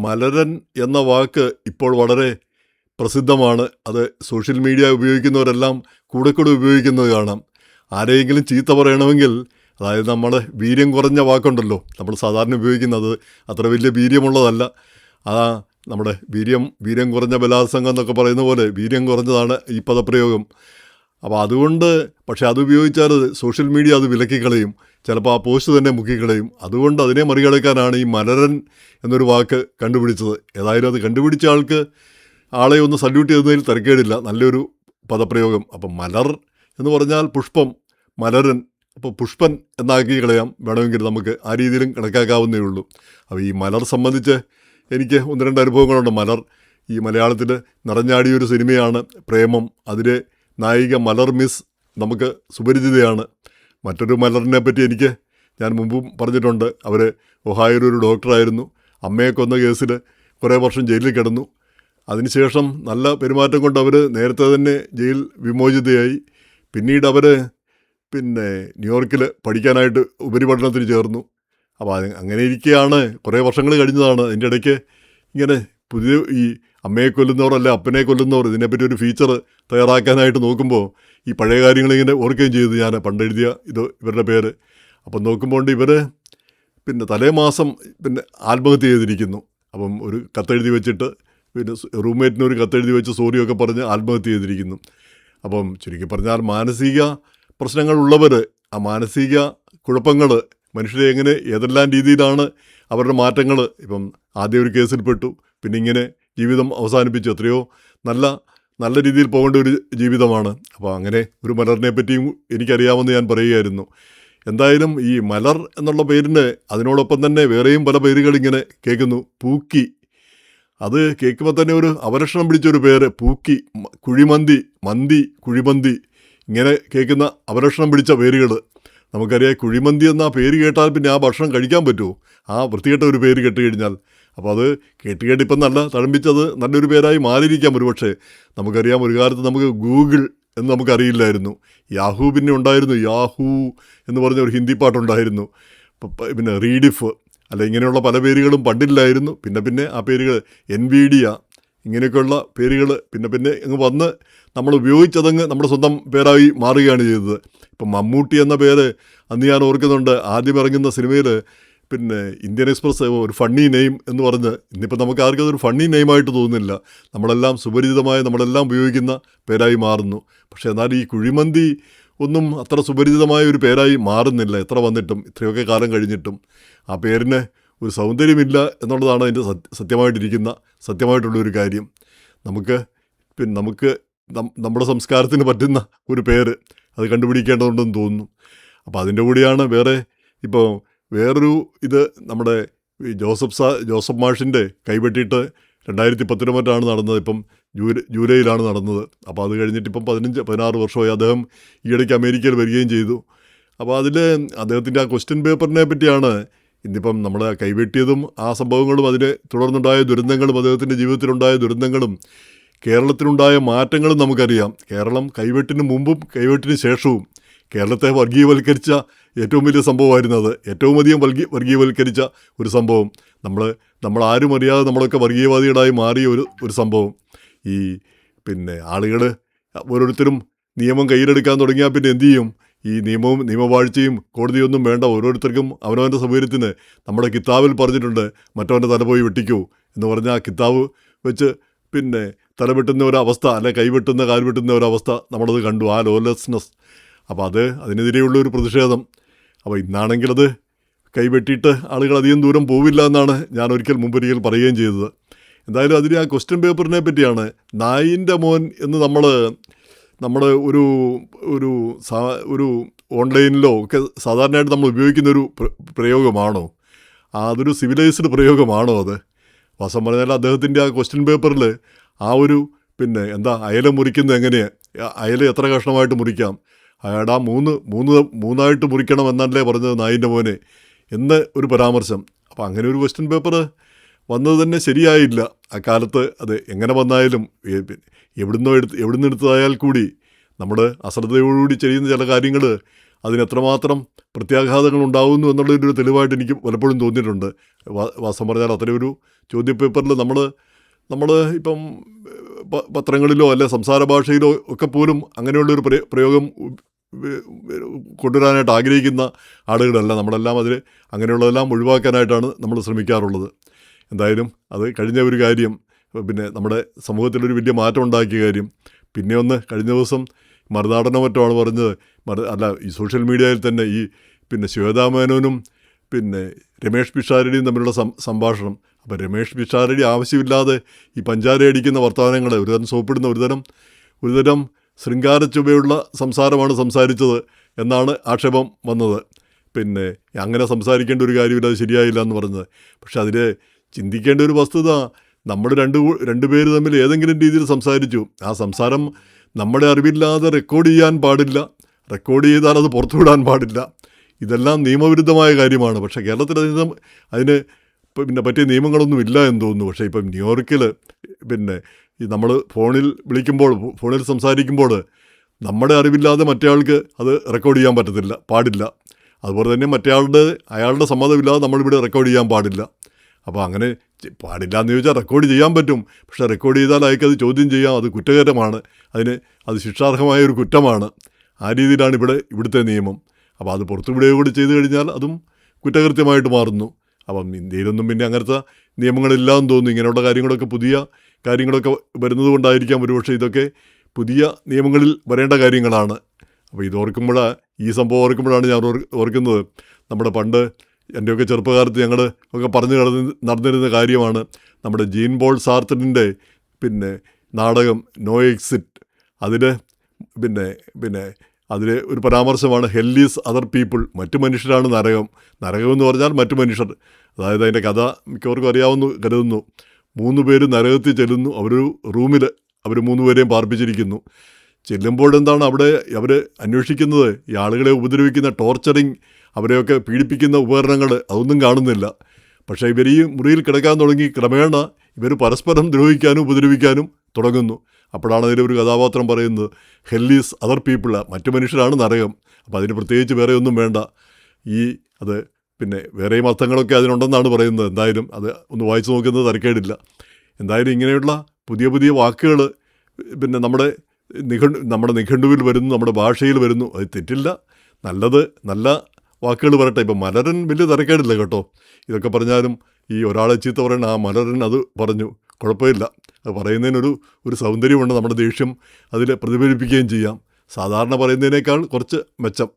മലരൻ എന്ന വാക്ക് ഇപ്പോൾ വളരെ പ്രസിദ്ധമാണ്. അത് സോഷ്യൽ മീഡിയ ഉപയോഗിക്കുന്നവരെല്ലാം കൂടെ കൂടെ ഉപയോഗിക്കുന്നത് കാണാം. ആരെയെങ്കിലും ചീത്ത പറയണമെങ്കിൽ, അതായത് നമ്മൾ വീര്യം കുറഞ്ഞ വാക്കുണ്ടല്ലോ, നമ്മൾ സാധാരണ ഉപയോഗിക്കുന്നത് അത്ര വലിയ വീര്യമുള്ളതല്ല. ആ നമ്മുടെ വീര്യം കുറഞ്ഞ ബലാത്സംഗം എന്നൊക്കെ പറയുന്ന പോലെ വീര്യം കുറഞ്ഞതാണ് ഈ പദപ്രയോഗം. അപ്പോൾ അതുകൊണ്ട്, പക്ഷേ അത് ഉപയോഗിച്ചാൽ സോഷ്യൽ മീഡിയ അത് വിലക്കിക്കളയും, ചിലപ്പോൾ ആ പോസ്റ്റ് തന്നെ മുക്കിക്കളയും. അതുകൊണ്ട് അതിനെ മറികടക്കാനാണ് ഈ മലരൻ എന്നൊരു വാക്ക് കണ്ടുപിടിച്ചത്. ഏതായാലും അത് കണ്ടുപിടിച്ച ആളെ ഒന്ന് സല്യൂട്ട് ചെയ്യുന്നതിൽ തിരക്കേടില്ല, നല്ലൊരു പദപ്രയോഗം. അപ്പം മലർ എന്ന് പറഞ്ഞാൽ പുഷ്പം, മലരൻ, അപ്പോൾ പുഷ്പൻ എന്നാക്കി കളയാം വേണമെങ്കിൽ, നമുക്ക് ആ രീതിയിലും കണക്കാക്കാവുന്നേ ഉള്ളൂ. അപ്പോൾ ഈ മലർ സംബന്ധിച്ച് എനിക്ക് ഒന്ന് രണ്ട് അനുഭവങ്ങളുണ്ട്. മലർ ഈ മലയാളത്തിൽ നിറഞ്ഞാടിയൊരു സിനിമയാണ് പ്രേമം. അതിലെ നായിക മലർ മിസ് നമുക്ക് സുപരിചിതയാണ്. മറ്റൊരു മലറിനെ പറ്റി ഞാൻ മുമ്പും പറഞ്ഞിട്ടുണ്ട്. അവർ ഒഹായോയിൽ ഒരു ഡോക്ടറായിരുന്നു. അമ്മയെ കൊന്ന കേസിൽ കുറേ വർഷം ജയിലിൽ കിടന്നു. അതിനുശേഷം നല്ല പെരുമാറ്റം കൊണ്ട് അവർ നേരത്തെ തന്നെ ജയിൽ വിമോചിതയായി. പിന്നീട് അവർ ന്യൂയോർക്കിൽ പഠിക്കാനായിട്ട് ഉപരിപഠനത്തിന് ചേർന്നു. അപ്പോൾ അങ്ങനെ ഇരിക്കുകയാണ്, കുറേ വർഷങ്ങൾ കഴിഞ്ഞതാണ്. അതിൻ്റെ ഇടയ്ക്ക് ഇങ്ങനെ പുതിയ ഈ അമ്മയെ കൊല്ലുന്നവർ അല്ല അപ്പനെ കൊല്ലുന്നവർ ഇതിനെപ്പറ്റി ഒരു ഫീച്ചർ തയ്യാറാക്കാനായിട്ട് നോക്കുമ്പോൾ ഈ പഴയ കാര്യങ്ങളിങ്ങനെ ഓർക്കുകയും ചെയ്തു ഞാൻ പണ്ടെഴുതിയ ഇവരുടെ പേര്. അപ്പം നോക്കുമ്പോൾ ഇവർ തലേ മാസം ആത്മഹത്യ ചെയ്തിരിക്കുന്നു. അപ്പം ഒരു കത്തെഴുതി വെച്ചിട്ട് റൂംമേറ്റിന് ഒരു കത്തെഴുതി വെച്ച് സോറിയൊക്കെ പറഞ്ഞ് ആത്മഹത്യ ചെയ്തിരിക്കുന്നു. അപ്പം ചുരുക്കി പറഞ്ഞാൽ മാനസിക പ്രശ്നങ്ങളുള്ളവർ, ആ മാനസിക കുഴപ്പങ്ങൾ മനുഷ്യരെ എങ്ങനെ ഏതെല്ലാം രീതിയിലാണ് അവരുടെ മാറ്റങ്ങൾ. ഇപ്പം ആദ്യം ഒരു കേസിൽപ്പെട്ടു, പിന്നെ ഇങ്ങനെ ജീവിതം അവസാനിപ്പിച്ചു. എത്രയോ നല്ല രീതിയിൽ പോകേണ്ട ഒരു ജീവിതമാണ്. അപ്പോൾ അങ്ങനെ ഒരു മലറിനെ പറ്റിയും എനിക്കറിയാമെന്ന് ഞാൻ പറയുകയായിരുന്നു. എന്തായാലും ഈ മലർ എന്നുള്ള പേരിന് അതിനോടൊപ്പം തന്നെ വേറെയും പല പേരുകളിങ്ങനെ കേൾക്കുന്നു. പൂക്കി, അത് കേൾക്കുമ്പോൾ തന്നെ ഒരു അപലക്ഷണം പിടിച്ചൊരു പേര്. പൂക്കി, മന്തി, കുഴിമന്തി, ഇങ്ങനെ കേൾക്കുന്ന അപലക്ഷണം പിടിച്ച പേരുകൾ. നമുക്കറിയാം, കുഴിമന്തി എന്ന പേര് കേട്ടാൽ പിന്നെ ആ ഭക്ഷണം കഴിക്കാൻ പറ്റുമോ? ആ വൃത്തികെട്ട ഒരു പേര് കേട്ട് കഴിഞ്ഞാൽ. അപ്പോൾ അത് കേട്ടിപ്പം നല്ല തഴമ്പിച്ചത് നല്ലൊരു പേരായി മാറിയിരിക്കാം ഒരുപക്ഷെ. നമുക്കറിയാം, ഒരു കാലത്ത് നമുക്ക് ഗൂഗിൾ എന്ന് നമുക്കറിയില്ലായിരുന്നു. യാഹൂ പിന്നെ ഉണ്ടായിരുന്നു. യാഹൂ എന്ന് പറഞ്ഞ ഒരു ഹിന്ദി പാട്ടുണ്ടായിരുന്നു. പിന്നെ റീഡിഫ് അല്ല, ഇങ്ങനെയുള്ള പല പേരുകളും പണ്ടില്ലായിരുന്നു. പിന്നെ ആ പേരുകൾ എൻവിഡിയ, ഇങ്ങനെയൊക്കെയുള്ള പേരുകൾ പിന്നെ അങ്ങ് വന്ന് നമ്മൾ ഉപയോഗിച്ചതങ്ങ് നമ്മുടെ സ്വന്തം പേരായി മാറുകയാണ് ചെയ്തത്. ഇപ്പം മമ്മൂട്ടി എന്ന പേര് അന്ന് ഞാൻ ഓർക്കുന്നുണ്ട്. ആദ്യം ഇറങ്ങുന്ന സിനിമയിൽ ഇന്ത്യൻ എക്സ്പ്രസ് ഒരു ഫണ്ണി നെയിം എന്ന് പറഞ്ഞ്, ഇന്നിപ്പോൾ നമുക്ക് ആർക്കും അതൊരു ഫണ്ണി നെയിമായിട്ട് തോന്നുന്നില്ല. നമ്മളെല്ലാം സുപരിചിതമായ, നമ്മളെല്ലാം ഉപയോഗിക്കുന്ന പേരായി മാറുന്നു. പക്ഷേ എന്നാൽ ഈ കുഴിമന്തി ഒന്നും അത്ര സുപരിചിതമായ ഒരു പേരായി മാറുന്നില്ല. എത്ര വന്നിട്ടും, ഇത്രയൊക്കെ കാലം കഴിഞ്ഞിട്ടും ആ പേരിന് ഒരു സൗന്ദര്യമില്ല എന്നുള്ളതാണ് അതിൻ്റെ സത്യമായിട്ടുള്ളൊരു കാര്യം. നമുക്ക് നമ്മുടെ സംസ്കാരത്തിന് പറ്റുന്ന ഒരു പേര് അത് കണ്ടുപിടിക്കേണ്ടതുണ്ടെന്ന് തോന്നുന്നു. അപ്പോൾ അതിൻ്റെ കൂടിയാണ് വേറൊരു നമ്മുടെ ജോസഫ് മാഷിൻ്റെ കൈവെട്ടിയിട്ട് 2019 നടന്നത്. ഇപ്പം ജൂലൈയിലാണ് നടന്നത്. അപ്പോൾ അത് കഴിഞ്ഞിട്ട് ഇപ്പം 16 വർഷമായി. അദ്ദേഹം ഈയിടയ്ക്ക് അമേരിക്കയിൽ വരികയും ചെയ്തു. അപ്പോൾ അതിൽ അദ്ദേഹത്തിൻ്റെ ആ ക്വസ്റ്റ്യൻ പേപ്പറിനെ പറ്റിയാണ് ഇന്നിപ്പം നമ്മൾ കൈവെട്ടിയതും ആ സംഭവങ്ങളും അതിനെ തുടർന്നുണ്ടായ ദുരന്തങ്ങളും അദ്ദേഹത്തിൻ്റെ ജീവിതത്തിലുണ്ടായ ദുരന്തങ്ങളും കേരളത്തിലുണ്ടായ മാറ്റങ്ങളും നമുക്കറിയാം. കേരളം കൈവെട്ടിന് മുമ്പും കൈവെട്ടിന് ശേഷവും കേരളത്തെ വർഗീയവൽക്കരിച്ച ഏറ്റവും വലിയ സംഭവമായിരുന്നു അത്. ഏറ്റവും അധികം വർഗീയവൽക്കരിച്ച ഒരു സംഭവം. നമ്മളാരും അറിയാതെ നമ്മളൊക്കെ വർഗീയവാദികളായി മാറിയ ഒരു സംഭവം. ഈ ആളുകൾ ഓരോരുത്തരും നിയമം കയ്യിലെടുക്കാൻ തുടങ്ങിയാൽ പിന്നെ എന്തു ചെയ്യും? ഈ നിയമവാഴ്ചയും കോടതിയൊന്നും വേണ്ട. ഓരോരുത്തർക്കും അവനവൻ്റെ സൗകര്യത്തിന് നമ്മുടെ കിതാബിൽ പറഞ്ഞിട്ടുണ്ട്, മറ്റവൻ്റെ തല പോയി വെട്ടിക്കൂ എന്ന് പറഞ്ഞാൽ ആ കിതാബ് വെച്ച് തല വെട്ടുന്ന ഒരവസ്ഥ, അല്ലെ കൈവെട്ടുന്ന കാൽ വെട്ടുന്ന ഒരവസ്ഥ നമ്മളത് കണ്ടു, ആ ലോലെസ്നെസ്. അപ്പോൾ അതിനെതിരെയുള്ള ഒരു പ്രതിഷേധം. അപ്പോൾ ഇന്നാണെങ്കിൽ അത് കൈവെട്ടിയിട്ട് ആളുകൾ അധികം ദൂരം പോവില്ല എന്നാണ് ഞാൻ മുമ്പൊരിക്കൽ പറയുകയും ചെയ്തത്. എന്തായാലും അതിന് ആ ക്വസ്റ്റ്യൻ പേപ്പറിനെ പറ്റിയാണ്. നായിൻ്റെ മോൻ എന്ന് നമ്മൾ ഒരു ഓൺലൈനിലോ ഒക്കെ സാധാരണയായിട്ട് നമ്മൾ ഉപയോഗിക്കുന്നൊരു പ്രയോഗമാണോ? അതൊരു സിവിലൈസ്ഡ് പ്രയോഗമാണോ അത്? വാസം പറഞ്ഞാൽ അദ്ദേഹത്തിൻ്റെ ആ ക്വസ്റ്റ്യൻ പേപ്പറിൽ ആ ഒരു അയല മുറിക്കുന്നത് എങ്ങനെയാണ്, അയല എത്ര കഷ്ണമായിട്ട് മുറിക്കാം, അയാടാ മൂന്നായിട്ട് മുറിക്കണം എന്നല്ലേ പറഞ്ഞത് നായിൻ്റെ മോനെ എന്ന് ഒരു പരാമർശം. അപ്പോൾ അങ്ങനെ ഒരു ക്വസ്റ്റ്യൻ പേപ്പർ വന്നത് തന്നെ ശരിയായില്ല അക്കാലത്ത്. അത് എങ്ങനെ വന്നാലും എവിടുന്ന് എടുത്തതായാൽ കൂടി നമ്മുടെ അശ്രദ്ധയോടുകൂടി ചെയ്യുന്ന ചില കാര്യങ്ങൾ അതിനെത്രമാത്രം പ്രത്യാഘാതങ്ങൾ ഉണ്ടാകുന്നു എന്നുള്ളൊരു തെളിവായിട്ട് എനിക്ക് പലപ്പോഴും തോന്നിയിട്ടുണ്ട്. വാസ്തവം പറഞ്ഞാൽ അത്രയൊരു ചോദ്യപേപ്പറിൽ നമ്മൾ ഇപ്പം പത്രങ്ങളിലോ അല്ലെ സംസാര ഭാഷയിലോ ഒക്കെ പോലും അങ്ങനെയുള്ളൊരു പ്രയോഗം കൊണ്ടുവരാനായിട്ട് ആഗ്രഹിക്കുന്ന ആളുകളല്ല നമ്മളെല്ലാം. അതിൽ അങ്ങനെയുള്ളതെല്ലാം ഒഴിവാക്കാനായിട്ടാണ് നമ്മൾ ശ്രമിക്കാറുള്ളത്. എന്തായാലും അത് കഴിഞ്ഞ ഒരു കാര്യം, പിന്നെ നമ്മുടെ സമൂഹത്തിലൊരു വലിയ മാറ്റം ഉണ്ടാക്കിയ കാര്യം. പിന്നെ ഒന്ന്, കഴിഞ്ഞ ദിവസം മറുനാടനോ മറ്റോ ആണ് പറഞ്ഞത്, ഈ സോഷ്യൽ മീഡിയയിൽ തന്നെ ഈ പിന്നെ ശ്വേതാ മേനോനും പിന്നെ രമേഷ് പിഷാരടിയും തമ്മിലുള്ള സംഭാഷണം. അപ്പോൾ രമേഷ് പിഷാരടി ആവശ്യമില്ലാതെ ഈ പഞ്ചാര അടിക്കുന്ന വർത്തമാനങ്ങൾ, ഒരുതരം സോപ്പിടുന്ന ഒരുതരം ശൃംഗാരച്ചുവയുള്ള സംസാരമാണ് സംസാരിച്ചത് എന്നാണ് ആക്ഷേപം വന്നത്. പിന്നെ അങ്ങനെ സംസാരിക്കേണ്ട ഒരു കാര്യമില്ല, അത് ശരിയായില്ല എന്ന് പറഞ്ഞത്. പക്ഷെ അതിൽ ചിന്തിക്കേണ്ട ഒരു വസ്തുത, നമ്മൾ രണ്ടുപേര് തമ്മിൽ ഏതെങ്കിലും രീതിയിൽ സംസാരിച്ചു, ആ സംസാരം നമ്മുടെ അറിവില്ലാതെ റെക്കോർഡ് ചെയ്യാൻ പാടില്ല, റെക്കോർഡ് ചെയ്താൽ അത് പുറത്തുവിടാൻ പാടില്ല. ഇതെല്ലാം നിയമവിരുദ്ധമായ കാര്യമാണ്. പക്ഷേ കേരളത്തിൽ അതിന് പിന്നെ പറ്റിയ നിയമങ്ങളൊന്നും ഇല്ല എന്ന് തോന്നുന്നു. പക്ഷേ ഇപ്പം ന്യൂയോർക്കിൽ പിന്നെ ഈ നമ്മൾ ഫോണിൽ സംസാരിക്കുമ്പോൾ നമ്മുടെ അറിവില്ലാതെ മറ്റേയാൾക്ക് അത് റെക്കോർഡ് ചെയ്യാൻ പാടില്ല. അതുപോലെ തന്നെ അയാളുടെ സമ്മതമില്ലാതെ നമ്മളിവിടെ റെക്കോർഡ് ചെയ്യാൻ പാടില്ല. അപ്പോൾ അങ്ങനെ പാടില്ല എന്ന് ചോദിച്ചാൽ റെക്കോർഡ് ചെയ്യാൻ പറ്റും, പക്ഷേ റെക്കോർഡ് ചെയ്താൽ അയാൾക്കത് ചോദ്യം ചെയ്യാം, അത് കുറ്റകരമാണ്, അത് ശിക്ഷാർഹമായ ഒരു കുറ്റമാണ്. ആ രീതിയിലാണ് ഇവിടുത്തെ നിയമം. അപ്പോൾ അത് പുറത്തുവിടുകയോ കൂടി ചെയ്തു കഴിഞ്ഞാൽ അതും കുറ്റകൃത്യമായിട്ട് മാറുന്നു. അപ്പം ഇന്ത്യയിലൊന്നും പിന്നെ അങ്ങനത്തെ നിയമങ്ങളില്ലാന്ന് തോന്നുന്നു. ഇങ്ങനെയുള്ള പുതിയ കാര്യങ്ങളൊക്കെ വരുന്നത് കൊണ്ടായിരിക്കാം ഒരുപക്ഷെ ഇതൊക്കെ പുതിയ നിയമങ്ങളിൽ വരേണ്ട കാര്യങ്ങളാണ്. അപ്പോൾ ഈ സംഭവം ഓർക്കുമ്പോഴാണ് ഞാൻ ഓർക്കുന്നത്, നമ്മുടെ പണ്ട് എൻ്റെയൊക്കെ ചെറുപ്പകാലത്ത് ഞങ്ങൾ ഒക്കെ പറഞ്ഞു നടന്നിരുന്ന കാര്യമാണ് നമ്മുടെ ജീൻ പോൾ സാർത്തറിൻ്റെ പിന്നെ നാടകം നോ എക്സിറ്റ്. അതിൽ പിന്നെ അതിൽ ഒരു പരാമർശമാണ് ഹെൽ ഈസ് അതർ പീപ്പിൾ, മറ്റു മനുഷ്യരാണ് നരകം. നരകമെന്ന് പറഞ്ഞാൽ മറ്റു മനുഷ്യർ. അതായത് അതിൻ്റെ കഥ മിക്കവർക്കും അറിയാവുന്ന കരുതുന്നു. 3 പേര് നരകത്തിൽ ചെല്ലുന്നു. അവരൊരു റൂമിൽ അവർ 3 പേരെയും പാർപ്പിച്ചിരിക്കുന്നു. ചെല്ലുമ്പോഴെന്താണ് അവിടെ അവർ അന്വേഷിക്കുന്നത്? ഈ ആളുകളെ ഉപദ്രവിക്കുന്ന ടോർച്ചറിങ്, അവരെയൊക്കെ പീഡിപ്പിക്കുന്ന ഉപകരണങ്ങൾ, അതൊന്നും കാണുന്നില്ല. പക്ഷേ ഇവർ ഈ മുറിയിൽ കിടക്കാൻ തുടങ്ങി ക്രമേണ ഇവർ പരസ്പരം ദ്രോഹിക്കാനും ഉപദ്രവിക്കാനും തുടങ്ങുന്നു. അപ്പോഴാണ് അതിലൊരു കഥാപാത്രം പറയുന്നത് ഹെൽ ഈസ് അതർ പീപ്പിൾ, മറ്റു മനുഷ്യരാണ് നരകം. അപ്പോൾ അതിന് പ്രത്യേകിച്ച് വേറെ ഒന്നും വേണ്ട. അത് പിന്നെ വേറെയും അർത്ഥങ്ങളൊക്കെ അതിനുണ്ടെന്നാണ് പറയുന്നത്. എന്തായാലും അത് ഒന്ന് വായിച്ചു നോക്കുന്നത് തരക്കേടില്ല. എന്തായാലും ഇങ്ങനെയുള്ള പുതിയ വാക്കുകൾ പിന്നെ നമ്മുടെ നിഘണ്ടുവിൽ വരുന്നു, നമ്മുടെ ഭാഷയിൽ വരുന്നു. അത് തെറ്റില്ല, നല്ല വാക്കുകൾ വരട്ടെ. ഇപ്പം മലരൻ വലിയ തരക്കേടില്ല കേട്ടോ. ഇതൊക്കെ പറഞ്ഞാലും ഈ ഒരാളെ ചീത്ത പറയണ ആ മലരൻ അത് പറഞ്ഞു, കുഴപ്പമില്ല. അത് പറയുന്നതിനൊരു സൗന്ദര്യമുണ്ട്. നമ്മുടെ ദേഷ്യം അതിൽ പ്രതിഫലിപ്പിക്കുകയും ചെയ്യാം. സാധാരണ പറയുന്നതിനേക്കാൾ കുറച്ച് മെച്ചം.